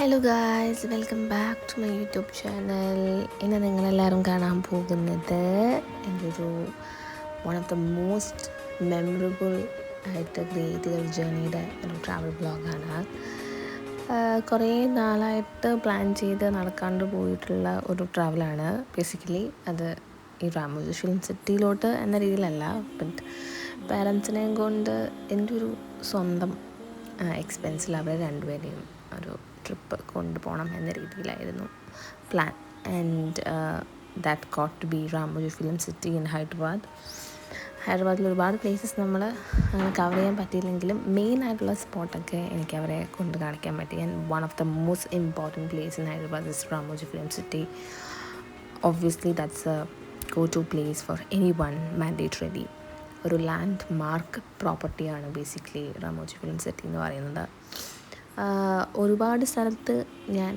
Hello guys, welcome back to my YouTube channel. ഇന്ന് നിങ്ങളെല്ലാവരും കാണാൻ പോകുന്നത് എൻ്റെ ഒരു one of the most memorable ആയിട്ട് ക്രിയേറ്റ് ചെയ്ത ഒരു ജേർണിയുടെ ഒരു ട്രാവൽ ബ്ലോഗാണ്. കുറേ നാളായിട്ട് പ്ലാൻ ചെയ്ത് നടക്കാണ്ട് പോയിട്ടുള്ള ഒരു ട്രാവലാണ്. ബേസിക്കലി അത് ഈ റാമോജി ഫിലിം സിറ്റിയിലോട്ട് എന്ന രീതിയിലല്ല, ബട്ട് പാരൻസിനെയും കൊണ്ട് എൻ്റെ ഒരു സ്വന്തം എക്സ്പെൻസിൽ അവരെ രണ്ടുപേരെയും ഒരു ട്രിപ്പ് കൊണ്ടുപോകണം എന്ന രീതിയിലായിരുന്നു plan. And that got to be Ramoji film city in ഹൈദരാബാദിൽ ഒരുപാട് പ്ലേസസ് നമ്മൾ അങ്ങനെ കവർ ചെയ്യാൻ പറ്റിയില്ലെങ്കിലും മെയിൻ ആയിട്ടുള്ള സ്പോട്ടൊക്കെ എനിക്ക് അവരെ കൊണ്ട് കാണിക്കാൻ പറ്റി. And one of the most important place in Hyderabad is Ramoji film city. Obviously that's a go to place for anyone mandatory. ഒരു ലാൻഡ് മാർക്ക് പ്രോപ്പർട്ടിയാണ് ബേസിക്കലി റാമോജി ഫിലിം സിറ്റി എന്ന് പറയുന്നത്. ഒരുപാട് സ്ഥലത്ത് ഞാൻ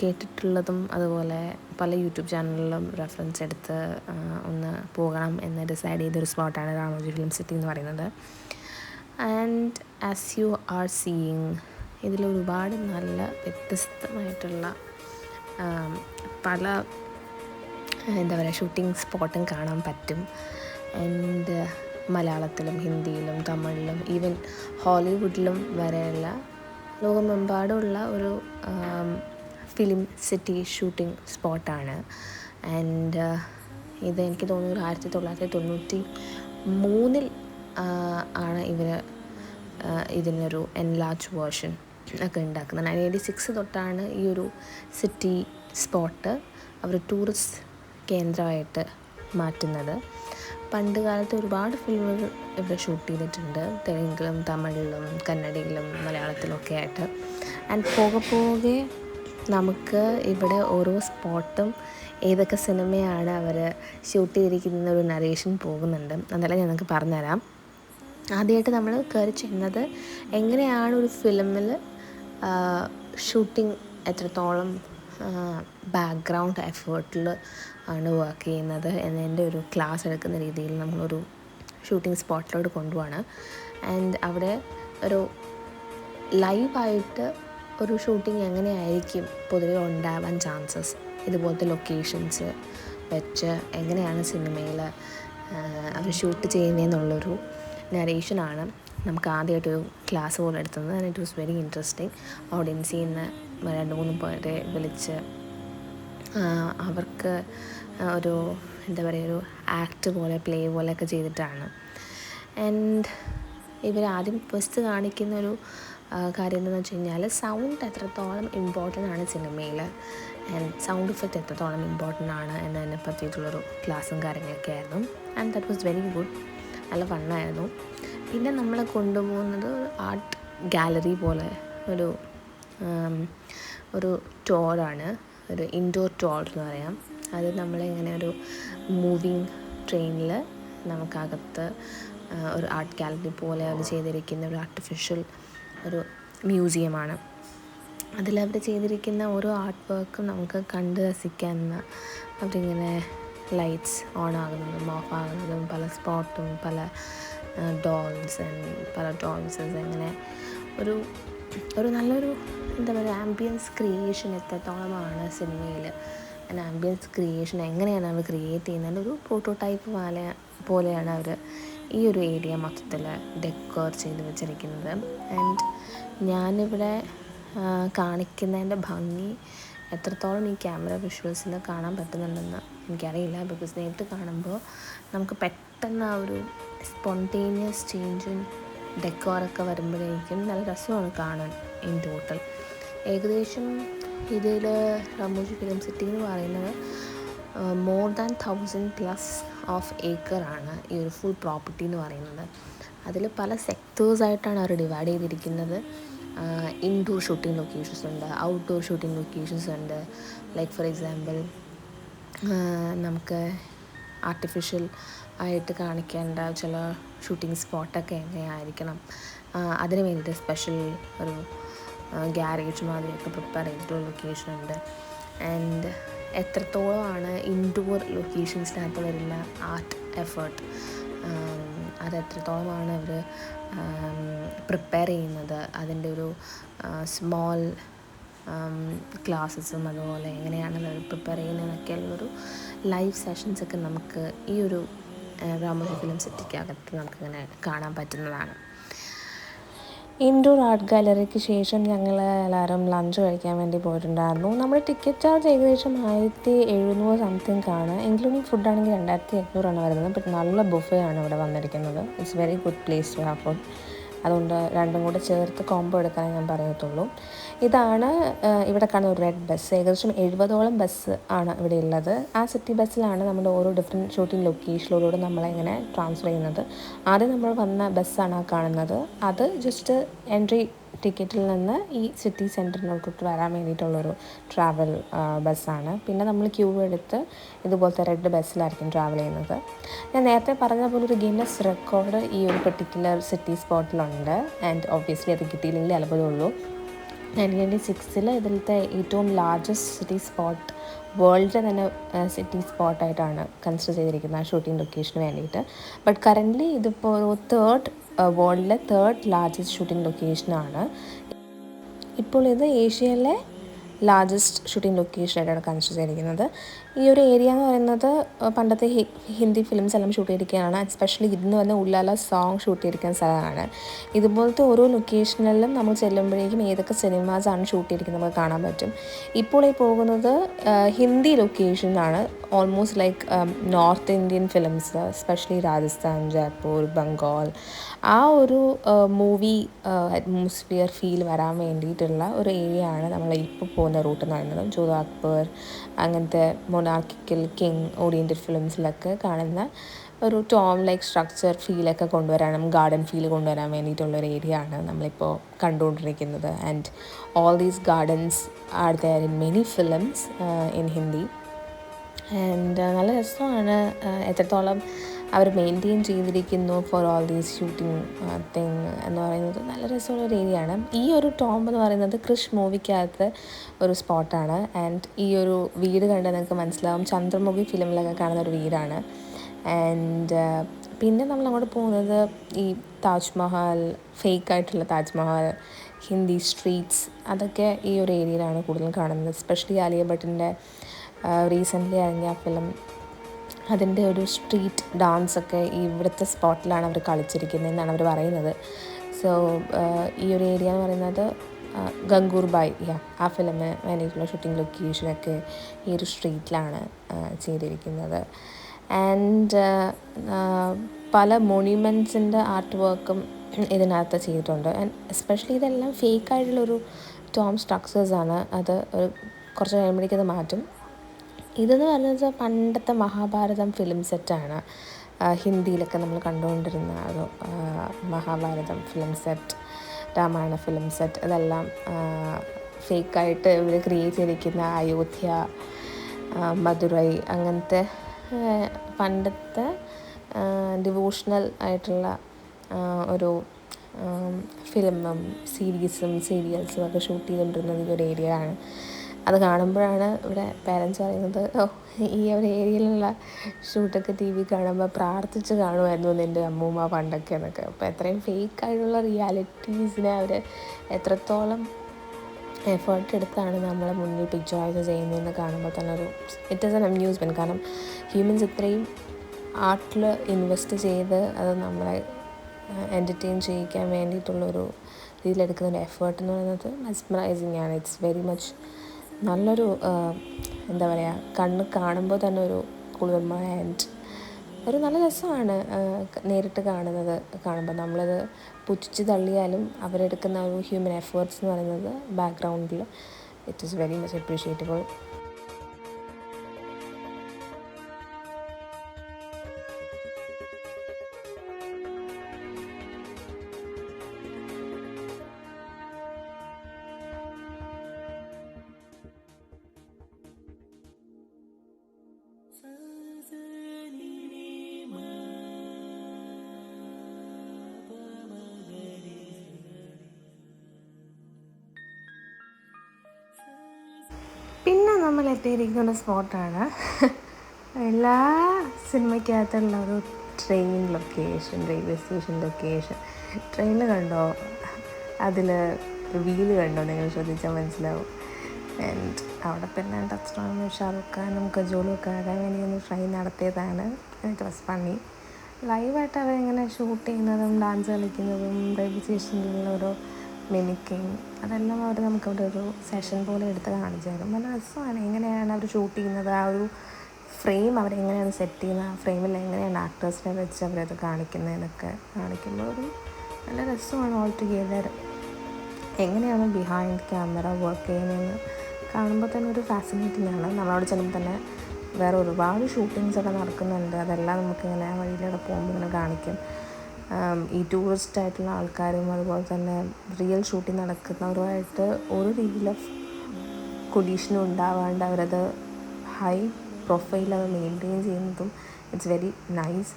കേട്ടിട്ടുള്ളതും അതുപോലെ പല യൂട്യൂബ് ചാനലിലും റെഫറൻസ് എടുത്ത് ഒന്ന് പോകണം എന്ന് ഡിസൈഡ് ചെയ്തൊരു സ്പോട്ടാണ് റാമോജി ഫിലിം സിറ്റി എന്ന് പറയുന്നത്. And as you are seeing, ഇതിലൊരുപാട് നല്ല വ്യത്യസ്തമായിട്ടുള്ള പല ഷൂട്ടിംഗ് സ്പോട്ടും കാണാൻ പറ്റും. ആൻഡ് മലയാളത്തിലും ഹിന്ദിയിലും തമിഴിലും ഈവൻ ഹോളിവുഡിലും വരെയുള്ള ലോകമെമ്പാടുമുള്ള ഒരു ഫിലിം സിറ്റി ഷൂട്ടിംഗ് സ്പോട്ടാണ്. ആൻഡ് ഇത് എനിക്ക് തോന്നുന്നു 1993 ആണ് ഇവർ ഇതിനൊരു എൻലാർജ് വേർഷൻ ഒക്കെ ഉണ്ടാക്കുന്നത്. 1986 തൊട്ടാണ് ഈ ഒരു സിറ്റി സ്പോട്ട് അവർ ടൂറിസ്റ്റ് കേന്ദ്രമായിട്ട് മാറ്റുന്നത്. പണ്ട് കാലത്ത് ഒരുപാട് ഫിലിമുകൾ ഇവിടെ ഷൂട്ട് ചെയ്തിട്ടുണ്ട്, തെലുങ്കിലും തമിഴിലും കന്നഡയിലും മലയാളത്തിലൊക്കെ ആയിട്ട്. ആൻഡ് പോകെ നമുക്ക് ഇവിടെ ഓരോ സ്പോട്ടും ഏതൊക്കെ സിനിമയാണ് അവർ ഷൂട്ട് ചെയ്തിരിക്കുന്ന ഒരു നരേഷൻ പോകുന്നുണ്ട്. അതെല്ലാം ഞാൻ നിങ്ങൾക്ക് പറഞ്ഞുതരാം. ആദ്യമായിട്ട് നമ്മൾ കയറി ചെന്നത് എങ്ങനെയാണ് ഒരു ഫിലിമിൽ ഷൂട്ടിംഗ് എത്രത്തോളം ബാക്ക്ഗ്രൗണ്ട് എഫേർട്ടിൽ ആണ് വർക്ക് ചെയ്യുന്നത് എന്നതിൻ്റെ ഒരു ക്ലാസ് എടുക്കുന്ന രീതിയിൽ നമ്മളൊരു ഷൂട്ടിംഗ് സ്പോട്ടിലോട്ട് കൊണ്ടുപോവാണ്. ആൻഡ് അവിടെ ഒരു ലൈവായിട്ട് ഒരു ഷൂട്ടിംഗ് എങ്ങനെയായിരിക്കും പൊതുവെ ഉണ്ടാവാൻ ചാൻസസ്, ഇതുപോലത്തെ ലൊക്കേഷൻസ് വെച്ച് എങ്ങനെയാണ് സിനിമയിൽ അവർ ഷൂട്ട് ചെയ്യുന്നതെന്നുള്ളൊരു നരേഷനാണ് നമുക്ക് ആദ്യമായിട്ടൊരു ക്ലാസ് പോലെ എടുത്തത്. And it was very interesting. ഓഡിയൻസിൽ നിന്ന് 2-3 പേരെ വിളിച്ച് അവർക്ക് ഒരു ഒരു ആക്ട് പോലെ പ്ലേ പോലെയൊക്കെ ചെയ്തിട്ടാണ്. ആൻഡ് ഇവരാദ്യം ഫസ്റ്റ് കാണിക്കുന്ന ഒരു കാര്യം എന്താണെന്ന് വെച്ച് കഴിഞ്ഞാൽ സൗണ്ട് എത്രത്തോളം ഇമ്പോർട്ടൻ്റ് ആണ് സിനിമയിൽ, ആൻഡ് സൗണ്ട് ഇഫക്റ്റ് എത്രത്തോളം ഇമ്പോർട്ടൻ്റ് ആണ് എന്നതിനെ പറ്റിയിട്ടുള്ളൊരു ക്ലാസ്സും കാര്യങ്ങളൊക്കെ ആയിരുന്നു. And that was very good, നല്ല ഫണ്ണായിരുന്നു. പിന്നെ നമ്മളെ കൊണ്ടുപോകുന്നത് ഒരു ആർട്ട് ഗാലറി പോലെ ഒരു ടൂറാണ്, ഒരു ഇൻഡോർ ടൂർ എന്ന് പറയാം. അത് നമ്മളിങ്ങനെ ഒരു മൂവിങ് ട്രെയിനിൽ നമുക്കകത്ത് ഒരു ആർട്ട് ഗാലറി പോലെ അവർ ചെയ്തിരിക്കുന്ന ഒരു ആർട്ടിഫിഷ്യൽ ഒരു മ്യൂസിയമാണ്. അതിലവർ ചെയ്തിരിക്കുന്ന ഓരോ ആർട്ട് വർക്കും നമുക്ക് കണ്ട് രസിക്കാവുന്ന, അവരിങ്ങനെ ലൈറ്റ്സ് ഓൺ ആകുന്നതും ഓഫ് ആകുന്നതും പല സ്പോട്ടും പല ഡോൾസ് ആൻഡ് പല ഡോൾസസ്, അങ്ങനെ ഒരു നല്ലൊരു ആംബിയൻസ് ക്രിയേഷൻ എത്രത്തോളമാണ് സിനിമയിൽ, ആംബിയൻസ് ക്രിയേഷൻ എങ്ങനെയാണ് അവർ ക്രിയേറ്റ് ചെയ്യുന്നത്, ഒരു പ്രോട്ടോടൈപ്പ് പോലെയാണ് അവർ ഈ ഒരു ഏരിയ മൊത്തത്തിൽ ഡെക്കോർ ചെയ്ത് വെച്ചിരിക്കുന്നത്. ആൻഡ് ഞാനിവിടെ കാണിക്കുന്നതിൻ്റെ ഭംഗി എത്രത്തോളം ഈ ക്യാമറ വിഷ്വൽസിൽ കാണാൻ പറ്റുന്നുണ്ടെന്ന് എനിക്കറിയില്ല. ബിക്കോസ് നേരിട്ട് കാണുമ്പോൾ നമുക്ക് പെട്ടെന്ന് ആ ഒരു സ്പോണ്ടേനിയസ് ചേഞ്ചും ഡെക്കോറൊക്കെ വരുമ്പോഴേക്കും നല്ല രസമാണ് കാണാൻ. ഇൻ ടോട്ടൽ ഏകദേശം ഇതിൽ റാമോജി ഫിലിം സിറ്റി എന്ന് പറയുന്നത് മോർ ദാൻ 1000+ ഓഫ് ഏക്കറാണ് ഈ ഒരു ഫുൾ പ്രോപ്പർട്ടി എന്ന് പറയുന്നത്. അതിൽ പല സെക്ടേഴ്സായിട്ടാണ് അവർ ഡിവൈഡ് ചെയ്തിരിക്കുന്നത്. ഇൻഡോർ ഷൂട്ടിംഗ് ലൊക്കേഷൻസ് ഉണ്ട്, ഔട്ട്ഡോർ ഷൂട്ടിംഗ് ലൊക്കേഷൻസ് ഉണ്ട്. ലൈക്ക് ഫോർ എക്സാമ്പിൾ നമുക്ക് ആർട്ടിഫിഷ്യൽ ആയിട്ട് കാണിക്കേണ്ട ചില ഷൂട്ടിംഗ് സ്പോട്ടൊക്കെ എങ്ങനെയായിരിക്കണം, അതിന് വേണ്ടിയിട്ട് സ്പെഷ്യൽ ഒരു ഗ്യാരേജ് മാതിരിയൊക്കെ പ്രിപ്പയർ ചെയ്തിട്ടുള്ള ലൊക്കേഷൻ ഉണ്ട്. ആൻഡ് എത്രത്തോളമാണ് ഇൻഡോർ ലൊക്കേഷൻസിനകത്ത് വരുന്ന ആർട്ട് എഫേർട്ട്, അത് എത്രത്തോളമാണ് അവർ പ്രിപ്പയർ ചെയ്യുന്നത്, അതിൻ്റെ ഒരു സ്മോൾ ക്ലാസ്സസും അതുപോലെ എങ്ങനെയാണ് പ്രിപ്പയർ ചെയ്യുന്നതെന്നൊക്കെയുള്ളൊരു ലൈവ് സെഷൻസൊക്കെ നമുക്ക് ഈ ഒരു രാമോജി ഫിലിം സിറ്റിക്കകത്ത് നമുക്കിങ്ങനെ കാണാൻ പറ്റുന്നതാണ്. ഇൻഡോർ ആർട്ട് ഗാലറിക്ക് ശേഷം ഞങ്ങൾ എല്ലാവരും ലഞ്ച് കഴിക്കാൻ വേണ്ടി പോയിട്ടുണ്ടായിരുന്നു. നമ്മുടെ ടിക്കറ്റ് ചാർജ് ഏകദേശം 1700 സംതിങ് ആണ്. ഇൻക്ലൂഡിങ് ഫുഡാണെങ്കിൽ 2800 വരുന്നത്. ബട്ട് നല്ല ബുഫേ ആണ് ഇവിടെ വന്നിരിക്കുന്നത്. It's very good place to have food. അതുകൊണ്ട് രണ്ടും കൂടെ ചേർത്ത് കോംബോ എടുക്കാനേ ഞാൻ പറയത്തുള്ളൂ. ഇതാണ് ഇവിടെ കാണുന്ന ഒരു റെഡ് ബസ്. ഏകദേശം 70ഓളം ബസ് ആണ് ഇവിടെ ഉള്ളത്. ആ സിറ്റി ബസ്സിലാണ് നമ്മുടെ ഓരോ ഡിഫറെൻറ്റ് ഷൂട്ടിംഗ് ലൊക്കേഷനിലൂടെ നമ്മളിങ്ങനെ ട്രാൻസ്ഫർ ചെയ്യുന്നത്. ആദ്യം നമ്മൾ വന്ന ബസ്സാണ് ആ കാണുന്നത്. അത് ജസ്റ്റ് എൻട്രി ടിക്കറ്റിൽ നിന്ന് ഈ സിറ്റി സെൻറ്ററിനോട്ട് വരാൻ വേണ്ടിയിട്ടുള്ളൊരു ട്രാവൽ ബസ്സാണ്. പിന്നെ നമ്മൾ ക്യൂ എടുത്ത് ഇതുപോലത്തെ റെഡ് ബസ്സിലായിരിക്കും ട്രാവൽ ചെയ്യുന്നത്. ഞാൻ നേരത്തെ പറഞ്ഞ പോലെ ഒരു ഗിന്നസ് റെക്കോർഡ് ഈ ഒരു പെർട്ടിക്കുലർ സിറ്റി സ്പോട്ടിലുണ്ട്. ആൻഡ് ഒബ്വിയസ്ലി അത് കിട്ടിയില്ലെങ്കിൽ അത്ഭുതമുള്ളൂ. 1996 ഇതിലത്തെ ഏറ്റവും ലാർജസ്റ്റ് സിറ്റി സ്പോട്ട് വേൾഡിലെ തന്നെ സിറ്റി സ്പോട്ടായിട്ടാണ് കൺസിഡർ ചെയ്തിരിക്കുന്നത് ആ ഷൂട്ടിംഗ് ലൊക്കേഷന് വേണ്ടിയിട്ട്. ബട്ട് കറൻ്റ്ലി ഇതിപ്പോൾ ഒരു വേൾഡിലെ തേർഡ് ലാർജസ്റ്റ് ഷൂട്ടിംഗ് ലൊക്കേഷനാണ്. ഇപ്പോൾ ഇത് ഏഷ്യയിലെ ലാർജസ്റ്റ് ഷൂട്ടിംഗ് ലൊക്കേഷനായിട്ടാണ് കൺസിഡർ ചെയ്തിരിക്കുന്നത്. ഈ ഒരു ഏരിയ എന്ന് പറയുന്നത് പണ്ടത്തെ ഹിന്ദി ഫിലിംസ് എല്ലാം ഷൂട്ട് ചെയ്തിരിക്കുകയാണ്. എസ്പെഷ്യലി ഇന്ന് വന്ന ഉല്ലാല സോങ് ഷൂട്ട് ചെയ്തിരിക്കുന്ന സ്ഥലമാണ്. ഇതുപോലത്തെ ഓരോ ലൊക്കേഷനിലും നമ്മൾ ചെല്ലുമ്പോഴേക്കും ഏതൊക്കെ സിനിമാസാണ് ഷൂട്ട് ചെയ്തിരിക്കുന്നത് നമുക്ക് കാണാൻ പറ്റും. ഇപ്പോൾ ഈ പോകുന്നത് ഹിന്ദി ലൊക്കേഷനാണ്. Almost like north Indian films, especially Rajasthan, Jaipur, Bengal, ആ ഒരു മൂവി അറ്റ്മോസ്ഫിയർ ഫീൽ വരാൻ വേണ്ടിയിട്ടുള്ള ഒരു ഏരിയ ആണ് നമ്മൾ ഇപ്പോൾ പോകുന്ന റൂട്ട് എന്ന് പറയുന്നത്. ജോധ അക്ബർ അങ്ങനത്തെ മൊണാർക്കിക്കൽ കിങ് ഓറിയൻറ്റൽ ഫിലിംസിലൊക്കെ കാണുന്ന ഒരു ടോം ലൈക്ക് സ്ട്രക്ചർ ഫീലൊക്കെ കൊണ്ടുവരാനും ഗാർഡൻ ഫീൽ കൊണ്ടുവരാൻ വേണ്ടിയിട്ടുള്ളൊരു ഏരിയ ആണ് നമ്മളിപ്പോൾ കണ്ടുകൊണ്ടിരിക്കുന്നത്. And all these gardens are there in many films in Hindi. And നല്ല രസമാണ് എത്രത്തോളം അവർ മെയിൻറ്റെയിൻ ചെയ്തിരിക്കുന്നു for all these shooting thing എന്ന് പറയുന്നത്. നല്ല രസമുള്ളൊരു ഏരിയ ആണ്. ഈ ഒരു ടോംബ് എന്ന് പറയുന്നത് ക്രിഷ് മൂവിക്കകത്ത് ഒരു സ്പോട്ടാണ്. ആൻഡ് ഈ ഒരു വീട് കണ്ടാൽ നിങ്ങൾക്ക് മനസ്സിലാവും ചന്ദ്രമുഖി ഫിലിമിലൊക്കെ കാണുന്ന ഒരു വീടാണ്. ആൻഡ് പിന്നെ നമ്മൾ അങ്ങോട്ട് പോകുന്നത് ഈ താജ്മഹൽ, ഫേക്കായിട്ടുള്ള താജ്മഹൽ, ഹിന്ദി സ്ട്രീറ്റ്സ്, അതൊക്കെ ഈ ഒരു ഏരിയയിലാണ് കൂടുതലും കാണുന്നത്. എസ്പെഷ്യലി ആലിയ ഭട്ടിൻ്റെ റീസെൻ്റ്ലി ഇറങ്ങിയ ഫിലിം, അതിൻ്റെ ഒരു സ്ട്രീറ്റ് ഡാൻസൊക്കെ ഇവിടുത്തെ സ്പോട്ടിലാണ് അവർ കളിച്ചിരിക്കുന്നത് എന്നാണ് അവർ പറയുന്നത്. സോ ഈ ഒരു ഏരിയ എന്ന് പറയുന്നത് ഗംഗൂർബായ്, ആ ഫിലിമിന് വേണ്ടിയിട്ടുള്ള ഷൂട്ടിംഗ് ലൊക്കേഷനൊക്കെ ഈ ഒരു സ്ട്രീറ്റിലാണ് ചെയ്തിരിക്കുന്നത്. ആൻഡ് പല മോണ്യുമെൻറ്റ്സിൻ്റെ ആർട്ട് വർക്കും ഇതിനകത്ത് ചെയ്തിട്ടുണ്ട്. ആൻഡ് എസ്പെഷ്യലി ഇതെല്ലാം ഫേക്കായിട്ടുള്ളൊരു ടോം സ്ട്രക്ചേഴ്സാണ്. അത് ഒരു കുറച്ച് കഴിയുമ്പോഴേക്കും അത് മാറ്റും. ഇതെന്ന് പറയുന്നത് പണ്ടത്തെ മഹാഭാരതം ഫിലിം സെറ്റാണ്. ഹിന്ദിയിലൊക്കെ നമ്മൾ കണ്ടുകൊണ്ടിരുന്ന ഒരു മഹാഭാരതം ഫിലിം സെറ്റ്, രാമായണ ഫിലിം സെറ്റ്, ഇതെല്ലാം ഫേക്കായിട്ട് ഇവർ ക്രിയേറ്റ് ചെയ്തിരിക്കുന്ന അയോധ്യ, മധുരൈ, അങ്ങനത്തെ പണ്ടത്തെ ഡിവോഷണൽ ആയിട്ടുള്ള ഒരു ഫിലിമും സീരീൽസും ഒക്കെ ഷൂട്ട് ചെയ്തുകൊണ്ടിരുന്നത് ഈ ഒരു ഏരിയ ആണ്. അത് കാണുമ്പോഴാണ് ഇവിടെ പേരൻസ് പറയുന്നത്, ഈ ഒരു ഏരിയയിലുള്ള ഷൂട്ടൊക്കെ ടി വി കാണുമ്പോൾ പ്രാർത്ഥിച്ച് കാണുമായിരുന്നു എൻ്റെ അമ്മൂമ്മ പണ്ടൊക്കെ എന്നൊക്കെ. അപ്പോൾ എത്രയും ഫേക്കായിട്ടുള്ള റിയാലിറ്റീസിനെ അവർ എത്രത്തോളം എഫേർട്ട് എടുത്താണ് നമ്മളെ മുന്നിൽ പിക്ചറൈസ് ചെയ്യുന്നതെന്ന് കാണുമ്പോൾ തന്നെ ഒരു ഇറ്റ് ഈസ് എൻ അമ്യൂസ്മെൻറ്റ്. കാരണം ഹ്യൂമൻസ് ഇത്രയും ആർട്ടിൽ ഇൻവെസ്റ്റ് ചെയ്ത് അത് നമ്മളെ എൻ്റർടൈൻ ചെയ്യിക്കാൻ വേണ്ടിയിട്ടുള്ളൊരു രീതിയിലെടുക്കുന്ന എഫേർട്ട് എന്ന് പറയുന്നത് മെസ്മറൈസിങ് ആണ്. ഇറ്റ്സ് വെരി മച്ച് നല്ലൊരു എന്താ പറയുക, കണ്ണ് കാണുമ്പോൾ തന്നെ ഒരു കുളിർമ ആൻഡ് ഒരു നല്ല രസമാണ് നേരിട്ട് കാണുമ്പോൾ. നമ്മളത് പുച്ഛിച്ച് തള്ളിയാലും അവരെടുക്കുന്ന ഒരു ഹ്യൂമൻ എഫേർട്സ് എന്ന് പറയുന്നത് ബാക്ക്ഗ്രൗണ്ടിൽ it is very much appreciable. പിന്നെ നമ്മൾ എത്തിയിരിക്കുന്ന സ്പോട്ടാണ് എല്ലാ സിനിമയ്ക്കകത്തുള്ള ഒരു train location, railway station location. ട്രെയിനിൽ കണ്ടോ, അതിൽ വീല് കണ്ടോ, നിങ്ങൾ ശ്രദ്ധിച്ചാൽ മനസ്സിലാവും. ആൻഡ് അവിടെ പിന്നെ എൻ്റെ അച്ഛനും ഷാറുഖ് ഖാനും കജോളും ഒക്കെ ആകാൻ വേണ്ടി ഒന്ന് ട്രൈ നടത്തിയതാണ്. It was funny. ലൈവായിട്ട് അവരിങ്ങനെ ഷൂട്ട് ചെയ്യുന്നതും ഡാൻസ് കളിക്കുന്നതും റെയിൽവേ സ്റ്റേഷനിലുള്ള ഓരോ മിമിക്കിങ് അതെല്ലാം അവർ നമുക്കവിടെ ഒരു സെഷൻ പോലെ എടുത്ത് കാണിച്ചു തരും. നല്ല രസമാണ് എങ്ങനെയാണ് അവർ ഷൂട്ട് ചെയ്യുന്നത്, ആ ഒരു ഫ്രെയിം അവരെങ്ങനെയാണ് സെറ്റ് ചെയ്യുന്നത്, ആ ഫ്രെയിമിൽ എങ്ങനെയാണ് ആക്ടേഴ്സിനെ വെച്ച് അവരത് കാണിക്കുന്നതെന്നൊക്കെ കാണിക്കുമ്പോൾ ഒരു നല്ല രസമാണ്. ഓൾ ടുഗെദർ എങ്ങനെയാണ് ബിഹൈൻഡ് ക്യാമറ വർക്ക് ചെയ്യുന്നതെന്ന് കാണുമ്പോൾ തന്നെ ഒരു ഫാസിനേറ്റിംഗ് ആണ്. നമ്മളവിടെ ചെല്ലുമ്പോൾ തന്നെ വേറെ ഒരുപാട് ഷൂട്ടിങ്സ് ഒക്കെ നടക്കുന്നുണ്ട്. അതെല്ലാം നമുക്കിങ്ങനെ വഴിയിലൂടെ പോകുമ്പോൾ ഇങ്ങനെ കാണിക്കും. ഈ ടൂറിസ്റ്റ് ആയിട്ടുള്ള ആൾക്കാരും അതുപോലെ തന്നെ റിയൽ ഷൂട്ടിംഗ് നടക്കുന്നവരുമായിട്ട് ഒരു രീതിയിൽ കൊലീഷനും ഉണ്ടാവാണ്ട് അവരത് ഹൈ പ്രൊഫൈൽ അത് മെയിൻറ്റെയിൻ ചെയ്യുന്നതും ഇറ്റ്സ് വെരി നൈസ്.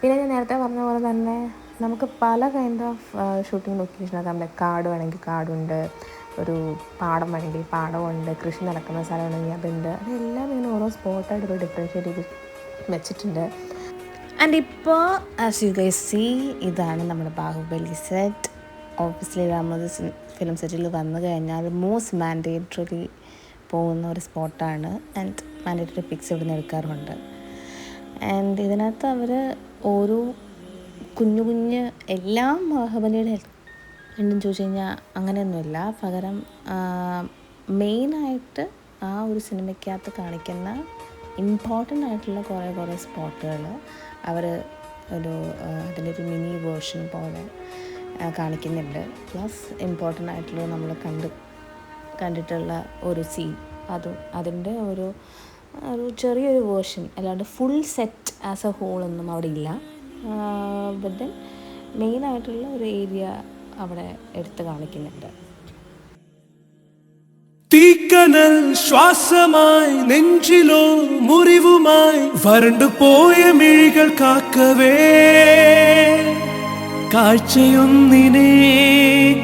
പിന്നെ ഞാൻ നേരത്തെ പറഞ്ഞ പോലെ തന്നെ നമുക്ക് പല കൈൻഡ് ഓഫ് ഷൂട്ടിംഗ് ലൊക്കേഷനൊക്കെ നമ്മുടെ കാട് വേണമെങ്കിൽ കാടുണ്ട്, ഒരു പാടം വേണമെങ്കിൽ പാടമുണ്ട്, കൃഷി നടക്കുന്ന സ്ഥലമാണെങ്കിൽ അതുണ്ട്. അതെല്ലാം ഇങ്ങനെ ഓരോ സ്പോട്ടായിട്ട് ഒരു ഡിഫറൻഷ്യേറ്റ് ചെയ്ത് വെച്ചിട്ടുണ്ട്. ആൻഡ് ഇപ്പോൾ ആസ് യു ഗൈസ് സീ ഇതാണ് നമ്മുടെ ബാഹുബലി സെറ്റ്. ഓബിയസ്ലി രാമോദി ഫിലിം സെറ്റിൽ വന്നു കഴിഞ്ഞാൽ മോസ്റ്റ് മാൻഡേറ്ററി പോകുന്ന ഒരു സ്പോട്ടാണ്. ആൻഡ് മാൻഡേറ്ററി പിക്സ് ഇവിടെ നിന്ന് എടുക്കാറുണ്ട്. ആൻഡ് ഇതിനകത്ത് അവർ ഓരോ കുഞ്ഞു കുഞ്ഞ് എല്ലാം ബാഹുബലിയുടെ ഉണ്ടെന്ന് ചോദിച്ചു കഴിഞ്ഞാൽ അങ്ങനെയൊന്നുമില്ല. പകരം മെയിനായിട്ട് ആ ഒരു സിനിമയ്ക്കകത്ത് കാണിക്കുന്ന ഇമ്പോർട്ടൻ്റ് ആയിട്ടുള്ള കുറേ സ്പോട്ടുകൾ അവർ അതിൻ്റെ ഒരു മിനി വേർഷൻ പോലെ കാണിക്കുന്നുണ്ട്. പ്ലസ് ഇമ്പോർട്ടൻ്റ് ആയിട്ടുള്ള നമ്മൾ കണ്ടിട്ടുള്ള ഒരു സീൻ അതിൻ്റെ ഒരു ചെറിയൊരു വേർഷൻ, അല്ലാണ്ട് ഫുൾ സെറ്റ് ആസ് എ ഹോളൊന്നും അവിടെ ഇല്ല. ബട്ട് ദെൻ മെയിനായിട്ടുള്ള ഒരു ഏരിയ അവിടെ എടുത്ത് കാണിക്കുന്നുണ്ട്. തീക്കനൽ ശ്വാസമായി നെഞ്ചിലോ മുറിവുമായി വരണ്ടു പോയ മിഴികൾ കാക്കവേ കാഴ്ചയൊന്നിനെ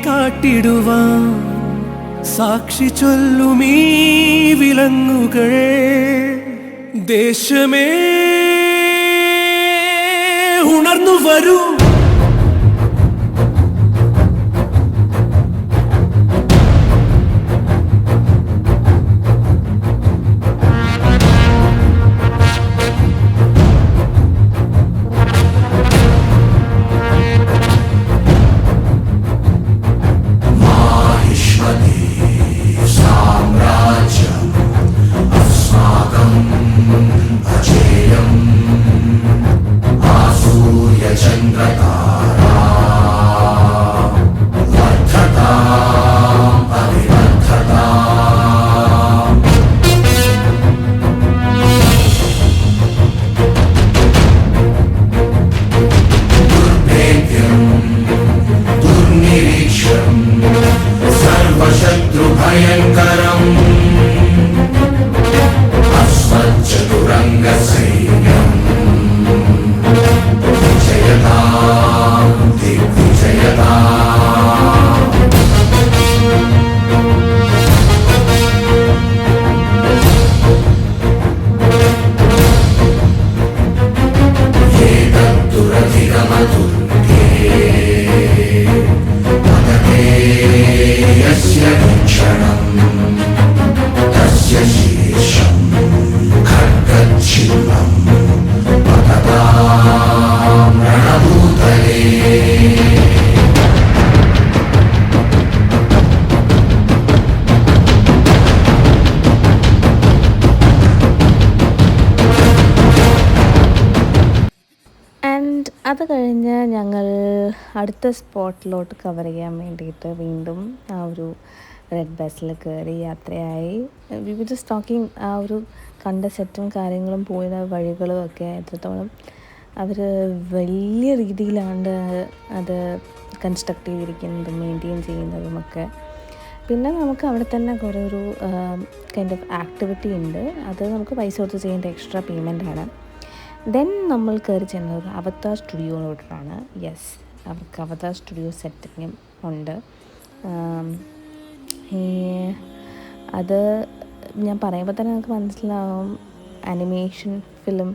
കാട്ടിടുവാൻ സാക്ഷി ചൊല്ലുമീ വിലങ്ങുകൾ. ദേശമേ ഉണർന്നു വരൂ, അത് കഴിഞ്ഞ് ഞങ്ങൾ അടുത്ത സ്പോട്ടിലോട്ട് കവർ ചെയ്യാൻ വേണ്ടിയിട്ട് വീണ്ടും ആ ഒരു റെഡ് ബസ്സിൽ കയറി യാത്രയായി. We were just talking. ആ ഒരു കണ്ട സെറ്റും കാര്യങ്ങളും പോയ വഴികളും ഒക്കെ എത്രത്തോളം അവർ വലിയ രീതിയിലാണ് അത് കൺസ്ട്രക്ട് ചെയ്തിരിക്കുന്നതും മെയിൻറ്റെയിൻ ചെയ്യുന്നതുമൊക്കെ. പിന്നെ നമുക്ക് അവിടെ തന്നെ കുറേ ഒരു കൈൻഡ് ഓഫ് ആക്ടിവിറ്റി ഉണ്ട്. അത് നമുക്ക് പൈസ കൊടുത്ത് ചെയ്യേണ്ട എക്സ്ട്രാ പേയ്മെൻറ്റാണ്. ദെൻ നമ്മൾ കയറി ചെന്നത് അവതാർ സ്റ്റുഡിയോയിലോട്ടാണ്. യെസ്, അവർക്ക് അവതാർ സ്റ്റുഡിയോ സെറ്റിങ്ങും ഉണ്ട്. അത് ഞാൻ പറയുമ്പോൾ തന്നെ നമുക്ക് മനസ്സിലാവും ആനിമേഷൻ ഫിലിം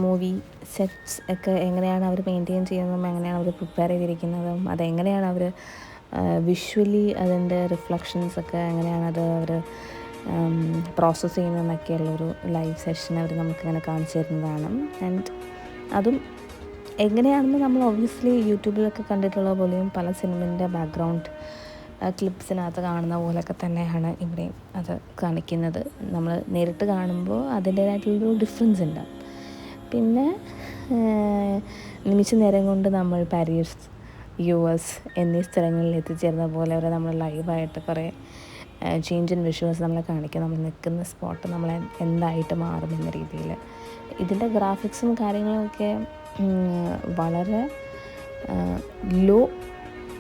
മൂവി സെറ്റ്സ് ഒക്കെ എങ്ങനെയാണ് അവർ മെയിൻറ്റെയിൻ ചെയ്യുന്നതും എങ്ങനെയാണ് അവർ പ്രിപ്പയർ ചെയ്തിരിക്കുന്നതും അതെങ്ങനെയാണ് അവർ വിഷ്വലി അതിൻ്റെ റിഫ്ലക്ഷൻസൊക്കെ എങ്ങനെയാണ് അത് അവർ പ്രോസസ്സ് ചെയ്യുന്നതെന്നൊക്കെയുള്ളൊരു ലൈവ് സെഷൻ അവർ നമുക്കിങ്ങനെ കാണിച്ചു തരുന്നതാണ്. ആൻഡ് അതും എങ്ങനെയാണെന്ന് നമ്മൾ ഒബ്വിയസ്ലി യൂട്യൂബിലൊക്കെ കണ്ടിട്ടുള്ള പോലെയും പല സിനിമേൻ്റെ ബാക്ക്ഗ്രൗണ്ട് ക്ലിപ്സിനകത്ത് കാണുന്ന പോലെയൊക്കെ തന്നെയാണ് ഇവിടെ അത് കാണിക്കുന്നത്. നമ്മൾ നേരിട്ട് കാണുമ്പോൾ അതിൻ്റേതായിട്ടുള്ളൊരു ഡിഫറൻസ് ഉണ്ട്. പിന്നെ നിമിഷ നേരം കൊണ്ട് നമ്മൾ പാരീസ്, US എന്നീ സ്ഥലങ്ങളിൽ എത്തിച്ചേരുന്ന പോലെ അവരെ നമ്മൾ ലൈവായിട്ട് കുറേ ചേഞ്ച് ഇൻ വിഷ്വൽസ് നമ്മളെ കാണിക്കും. നമ്മൾ നിൽക്കുന്ന സ്പോട്ട് നമ്മളെ എന്തായിട്ട് മാറും എന്ന രീതിയിൽ. ഇതിൻ്റെ ഗ്രാഫിക്സും കാര്യങ്ങളൊക്കെ വളരെ ലോ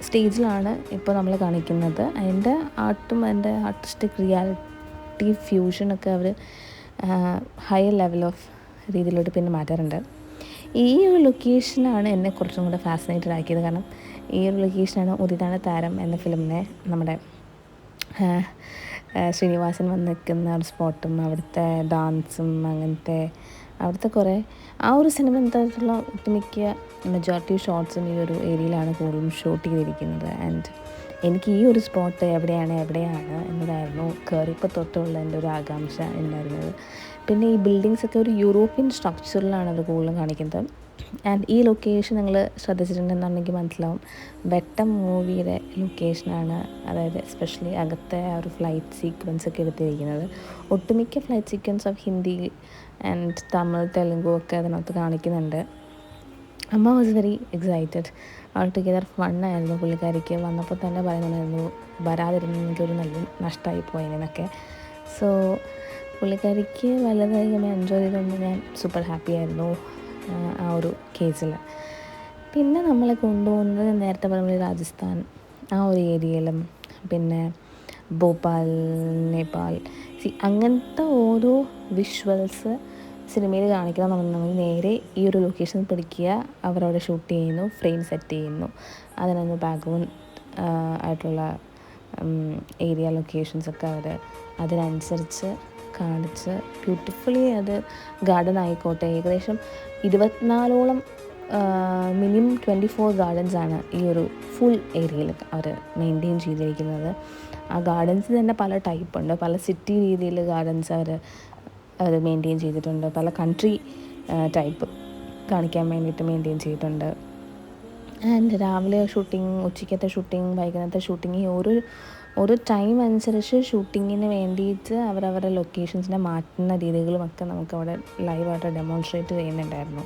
സ്റ്റേജിലാണ് ഇപ്പോൾ നമ്മൾ കാണിക്കുന്നത്. അതിൻ്റെ ആർട്ടും അതിൻ്റെ ആർട്ടിസ്റ്റിക് റിയാലിറ്റി ഫ്യൂഷനൊക്കെ അവർ ഹൈ ലെവൽ ഓഫ് രീതിയിലോട്ട് പിന്നെ മാറ്റാറുണ്ട്. ഈ ഒരു ലൊക്കേഷനാണ് എന്നെ കുറച്ചും കൂടെ ഫാസിനേറ്റഡ് ആക്കിയത്. കാരണം ഈ ഒരു ലൊക്കേഷനാണ് ഉദിതാണ് താരം എന്ന ഫിലിമിനെ നമ്മുടെ ശ്രീനിവാസൻ വന്ന് നിൽക്കുന്ന ഒരു സ്പോട്ടും അവിടുത്തെ ഡാൻസും അങ്ങനത്തെ അവിടുത്തെ കുറേ ആ ഒരു സിനിമ എന്തായിട്ടുള്ള ഒട്ടുമിക്ക മെജോറിറ്റി ഷോട്ട്സും ഈ ഒരു ഏരിയയിലാണ് കൂടുതലും ഷൂട്ട് ചെയ്തിരിക്കുന്നത്. ആൻഡ് എനിക്ക് ഈ ഒരു സ്പോട്ട് എവിടെയാണ് എന്നതായിരുന്നു കയറിയപ്പോൾ തൊട്ടുള്ള എൻ്റെ ഒരു ആകാംക്ഷ ഉണ്ടായിരുന്നത്. പിന്നെ ഈ ബിൽഡിങ്സൊക്കെ ഒരു യൂറോപ്യൻ സ്ട്രക്ചറിലാണ് അവർ കൂടുതലും കാണിക്കുന്നത്. ആൻഡ് ഈ ലൊക്കേഷൻ നിങ്ങൾ ശ്രദ്ധിച്ചിട്ടുണ്ടെന്നുണ്ടെങ്കിൽ മനസ്സിലാവും, വെട്ടം മൂവിയുടെ ലൊക്കേഷനാണ്. അതായത് എസ്പെഷ്യലി അകത്തെ ആ ഒരു ഫ്ലൈറ്റ് സീക്വൻസ് ഒക്കെ എടുത്തിരിക്കുന്നത്. ഒട്ടുമിക്ക flight sequence of Hindi and Tamil, Telugu ഒക്കെ അതിനകത്ത് കാണിക്കുന്നുണ്ട്. അമ്മ was very excited. All together ഫണ്ണായിരുന്നു. പുള്ളിക്കാരിക്ക് വന്നപ്പോൾ തന്നെ പറയുന്നുണ്ടായിരുന്നു വരാതിരുന്നെങ്കിൽ ഒരു നല്ല നഷ്ടമായി പോയതിനൊക്കെ. സോ പുള്ളിക്കാരിക്ക് വളരെയധികം എൻജോയ് ചെയ്തുകൊണ്ട് ഞാൻ സൂപ്പർ ഹാപ്പി ആയിരുന്നു ആ ഒരു കേസിൽ. പിന്നെ നമ്മളെ കൊണ്ടുപോകുന്നത് നേരത്തെ പറഞ്ഞ രാജസ്ഥാൻ ആ ഒരു ഏരിയയിലും പിന്നെ ഭോപ്പാൽ, നേപ്പാൾ അങ്ങനത്തെ ഓരോ വിഷ്വൽസ് സിനിമയിൽ കാണിക്കണമെന്നുണ്ടെങ്കിൽ നേരെ ഈ ഒരു ലൊക്കേഷൻ പിടിക്കുക, അവരവിടെ ഷൂട്ട് ചെയ്യുന്നു, ഫ്രെയിം സെറ്റ് ചെയ്യുന്നു, അതിനൊന്ന് ബാക്ക്ഗ്രൗണ്ട് ആയിട്ടുള്ള ഏരിയ ലൊക്കേഷൻസൊക്കെ അവർ അതിനനുസരിച്ച് കാണിച്ച് ബ്യൂട്ടിഫുള്ളി അത് ഗാർഡൻ ആയിക്കോട്ടെ. ഏകദേശം 24ഓളം മിനിമം 24 ഗാർഡൻസാണ് ഈ ഒരു ഫുൾ ഏരിയയിൽ അവർ മെയിൻറ്റെയിൻ ചെയ്തിരിക്കുന്നത്. ആ ഗാർഡൻസ് തന്നെ പല ടൈപ്പുണ്ട്. പല സിറ്റി രീതിയിൽ ഗാർഡൻസ് അവർ മെയിൻറ്റെയിൻ ചെയ്തിട്ടുണ്ട്. പല കൺട്രി ടൈപ്പ് കാണിക്കാൻ വേണ്ടിയിട്ട് മെയിൻറ്റെയിൻ ചെയ്തിട്ടുണ്ട്. ആൻഡ് രാവിലെ ഷൂട്ടിങ്, ഉച്ചയ്ക്കത്തെ ഷൂട്ടിങ്, വൈകുന്നേരത്തെ ഷൂട്ടിങ്, ഈ ഒരു ടൈം അനുസരിച്ച് ഷൂട്ടിങ്ങിന് വേണ്ടിയിട്ട് അവരവരുടെ ലൊക്കേഷൻസിനെ മാറ്റുന്ന രീതികളുമൊക്കെ നമുക്കവിടെ ലൈവായിട്ട് ഡെമോൺസ്ട്രേറ്റ് ചെയ്യുന്നുണ്ടായിരുന്നു.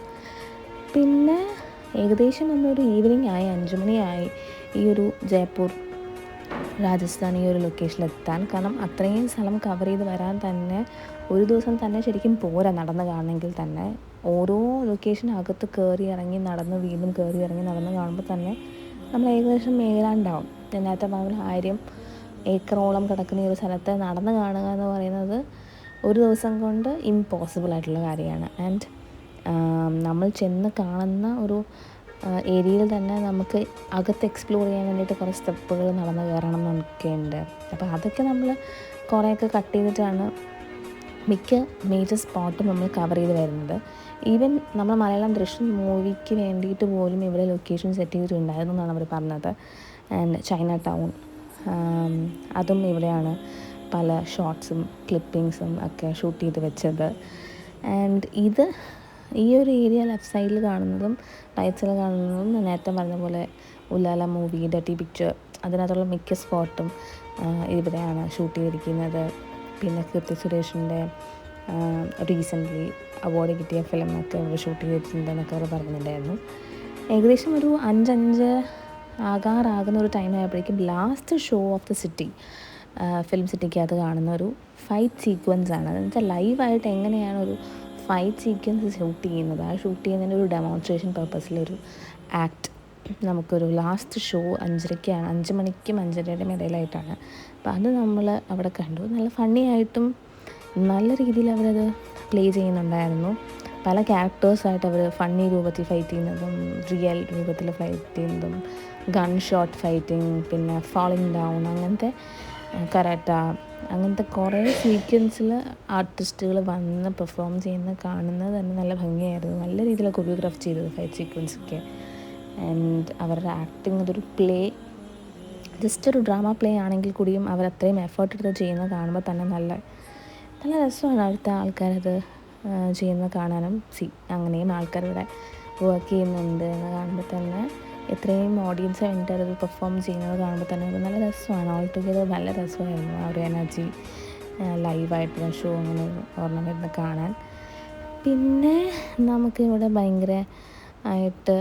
പിന്നെ ഏകദേശം നമ്മളൊരു ഈവനിങ് ആയി, 5 മണിയായി ഈ ഒരു ജയ്പൂർ രാജസ്ഥാൻ ഈ ഒരു ലൊക്കേഷനിലെത്താൻ. കാരണം അത്രയും സ്ഥലം കവർ ചെയ്ത് വരാൻ തന്നെ ഒരു ദിവസം തന്നെ ശരിക്കും പോരാ നടന്ന് കാണണമെങ്കിൽ തന്നെ. ഓരോ ലൊക്കേഷനകത്ത് കയറി ഇറങ്ങി നടന്ന് വീണ്ടും കയറി ഇറങ്ങി നടന്ന് കാണുമ്പോൾ തന്നെ നമ്മൾ ഏകദേശം മേലാണ്ടാവും. നേരത്തെ പറഞ്ഞ 1000 ഏക്കറോളം കിടക്കുന്ന ഈ ഒരു സ്ഥലത്ത് നടന്ന് കാണുക എന്ന് പറയുന്നത് ഒരു ദിവസം കൊണ്ട് ഇമ്പോസിബിൾ ആയിട്ടുള്ള കാര്യമാണ്. ആൻഡ് നമ്മൾ ചെന്ന് കാണുന്ന ഒരു ഏരിയയിൽ തന്നെ നമുക്ക് അകത്ത് എക്സ്പ്ലോർ ചെയ്യാൻ വേണ്ടിയിട്ട് കുറേ സ്റ്റെപ്പുകൾ നടന്ന് കയറണം എന്നൊക്കെ ഉണ്ട്. അപ്പോൾ അതൊക്കെ നമ്മൾ കുറേയൊക്കെ കട്ട് ചെയ്തിട്ടാണ് മിക്ക മേജർ സ്പോട്ടും നമ്മൾ കവർ ചെയ്ത് വരുന്നത്. ഈവൻ നമ്മൾ മലയാളം ദൃശ്യം മൂവിക്ക് വേണ്ടിയിട്ട് പോലും ഇവിടെ ലൊക്കേഷൻ സെറ്റ് ചെയ്തിട്ടുണ്ടായിരുന്നു എന്നാണ് അവർ പറഞ്ഞത്. ആൻഡ് ചൈന ടൗൺ അതും ഇവിടെയാണ് പല ഷോട്ട്സും ക്ലിപ്പിങ്സും ഒക്കെ ഷൂട്ട് ചെയ്ത് വെച്ചത്. ആൻഡ് ഈ ഒരു ഏരിയ ലെഫ്റ്റ് സൈഡിൽ കാണുന്നതും റൈറ്റ് സൈഡിൽ കാണുന്നതും നേരത്തെ പറഞ്ഞ പോലെ ഉലാല മൂവി, ഡർട്ടി പിക്ചർ, അതിനകത്തുള്ള മിക്ക സ്പോട്ടും ഇവിടെയാണ് ഷൂട്ട് ചെയ്തിരിക്കുന്നത്. പിന്നെ കീർത്തി സുരേഷിൻ്റെ റീസെൻ്റ്ലി അവാർഡ് കിട്ടിയ ഫിലിമൊക്കെ ഇവിടെ ഷൂട്ട് ചെയ്തിട്ടുണ്ടെന്നൊക്കെ അവർ പറയുന്നുണ്ടായിരുന്നു. ഏകദേശം ഒരു 5 ആകാറാകുന്ന ഒരു ടൈം ആയപ്പോഴേക്കും last show of the city, film സിറ്റിക്കകത്ത് കാണുന്ന ഒരു ഫൈറ്റ് സീക്വൻസ് ആണ്. അതെന്ന് വെച്ചാൽ ലൈവായിട്ട് എങ്ങനെയാണ് ഒരു ഫൈറ്റ് സീക്വൻസ് ഷൂട്ട് ചെയ്യുന്നത്, ആ ഷൂട്ട് ചെയ്യുന്നതിൻ്റെ ഒരു ഡെമോൺസ്ട്രേഷൻ പർപ്പസിലൊരു ആക്ട് നമുക്കൊരു ലാസ്റ്റ് ഷോ 5:30 5 മണിക്കും 5:30 ഇടയിലായിട്ടാണ്. അപ്പോൾ അത് നമ്മൾ അവിടെ കണ്ടു. നല്ല ഫണ്ണി ആയിട്ടും നല്ല രീതിയിൽ അവരത് പ്ലേ ചെയ്യുന്നുണ്ടായിരുന്നു. പല ക്യാരക്ടേഴ്സായിട്ട് അവർ ഫണ്ണി രൂപത്തിൽ ഫൈറ്റ് ചെയ്യുന്നതും റിയൽ രൂപത്തിൽ ഫൈറ്റ് ചെയ്യുന്നതും, ഗൺ ഷോട്ട് ഫൈറ്റിങ്, പിന്നെ ഫാളിങ് ഡൗൺ, അങ്ങനത്തെ കരാട്ട, അങ്ങനത്തെ കുറേ സീക്വൻസിൽ ആർട്ടിസ്റ്റുകൾ വന്ന് പെർഫോം ചെയ്യുന്ന കാണുന്നത് തന്നെ നല്ല ഭംഗിയായിരുന്നു. നല്ല രീതിയിൽ കൊറിയോഗ്രാഫ് ചെയ്തത് ഫൈറ്റ് സീക്വൻസൊക്കെ. ആൻഡ് അവരുടെ ആക്ടിങ് അതൊരു പ്ലേ ജസ്റ്റ് ഒരു ഡ്രാമ പ്ലേ ആണെങ്കിൽ കൂടിയും അവർ അത്രയും എഫേർട്ട് എടുത്ത് ചെയ്യുന്നത് കാണുമ്പോൾ തന്നെ നല്ല നല്ല രസമാണ് അവിടുത്തെ ആൾക്കാരത് ചെയ്യുന്നത് കാണാനും. അങ്ങനെയും ആൾക്കാരിവിടെ വർക്ക് ചെയ്യുന്നുണ്ട് എന്ന് കാണുമ്പോൾ തന്നെ എത്രയും ഓഡിയൻസ് വേണ്ടിയിട്ട് അത് പെർഫോം ചെയ്യുന്നത് കാണുമ്പോൾ തന്നെ അത് നല്ല രസമാണ്. ഓൾ ടുഗെദർ നല്ല രസമായിരുന്നു ആ ഒരു എനർജി ലൈവായിട്ടുള്ള ഷോ അങ്ങനെ ഓർണമെൻറ്റ് കാണാൻ. പിന്നെ നമുക്കിവിടെ ഭയങ്കര ആയിട്ട്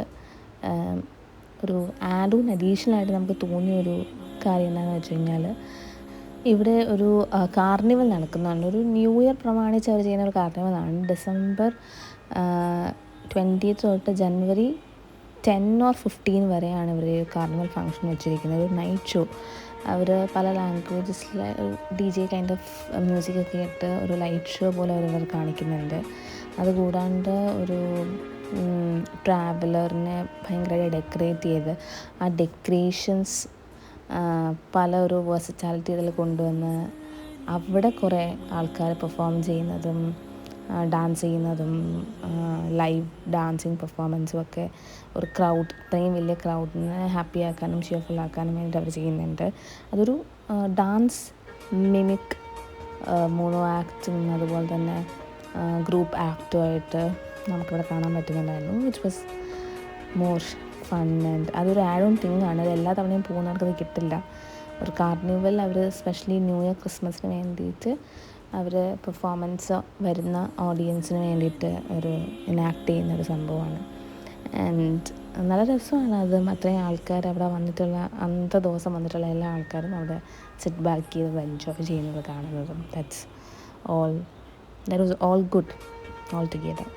ഒരു ആഡ് ഓൺ അഡീഷണലായിട്ട് നമുക്ക് തോന്നിയൊരു കാര്യം എന്താണെന്ന് വെച്ച് കഴിഞ്ഞാൽ ഇവിടെ ഒരു കാർണിവൽ നടക്കുന്നുണ്ട്. ഒരു ന്യൂ ഇയർ പ്രമാണിച്ച് അവർ ചെയ്യുന്ന ഒരു കാർണിവലാണ്. ഡിസംബർ 20th തൊട്ട് ജനുവരി 10 or 15 വരെയാണ് ഇവർ കാർണിവൽ ഫംഗ്ഷൻ വെച്ചിരിക്കുന്നത്. ഒരു നൈറ്റ് ഷോ അവർ പല ലാംഗ്വേജസിലെ ഒരു DJ കൈൻഡ് ഓഫ് മ്യൂസിക്കൊക്കെ ഇട്ട് ഒരു ലൈറ്റ് ഷോ പോലെ അവർ കാണിക്കുന്നുണ്ട്. അതുകൂടാണ്ട് ഒരു ട്രാവലറിനെ ഭയങ്കരമായിട്ട് ഡെക്കറേറ്റ് ചെയ്ത് ആ ഡെക്കറേഷൻസ് പല ഒരു വേഴ്സറ്റാലിറ്റി ഇതിൽ കൊണ്ടുവന്ന് അവിടെ കുറേ ആൾക്കാർ പെർഫോം ചെയ്യുന്നതും ഡാൻസ് ചെയ്യുന്നതും ലൈവ് ഡാൻസിങ് പെർഫോമൻസും ഒക്കെ ഒരു ക്രൗഡ്, ഇത്രയും വലിയ ക്രൗഡിനെ ഹാപ്പി ആക്കാനും ഷിയർഫുൾ ആക്കാനും വേണ്ടിയിട്ട് അവർ ചെയ്യുന്നുണ്ട്. അതൊരു ഡാൻസ് മിമിക് മോണോ ആക്റ്റും അതുപോലെ തന്നെ ഗ്രൂപ്പ് ആക്റ്റുമായിട്ട് നമുക്കിവിടെ കാണാൻ പറ്റുന്നുണ്ടായിരുന്നു. Which was more fun and അതൊരു ആഡ് ഓൺ തിങ് ആണ്. അത് എല്ലാ തവണയും പോകുന്നവർക്കത് കിട്ടില്ല. ഒരു കാർണിവൽ അവർ സ്പെഷ്യലി ന്യൂ ഇയർ ക്രിസ്മസിന് വേണ്ടിയിട്ട് അവർ പെർഫോമൻസ് വരുന്ന ഓഡിയൻസിന് വേണ്ടിയിട്ട് ഒരു ഇനാക്ട് ചെയ്യുന്നൊരു സംഭവമാണ്. ആൻഡ് നല്ല രസമാണ് അതും. അത്രയും ആൾക്കാർ അവിടെ വന്നിട്ടുള്ള അന്നത്തെ ദിവസം വന്നിട്ടുള്ള എല്ലാ ആൾക്കാരും അവിടെ സിറ്റ് ബാക്ക് ചെയ്ത് എൻജോയ് ചെയ്യുന്നത് കാണുന്നതും that was all good all together.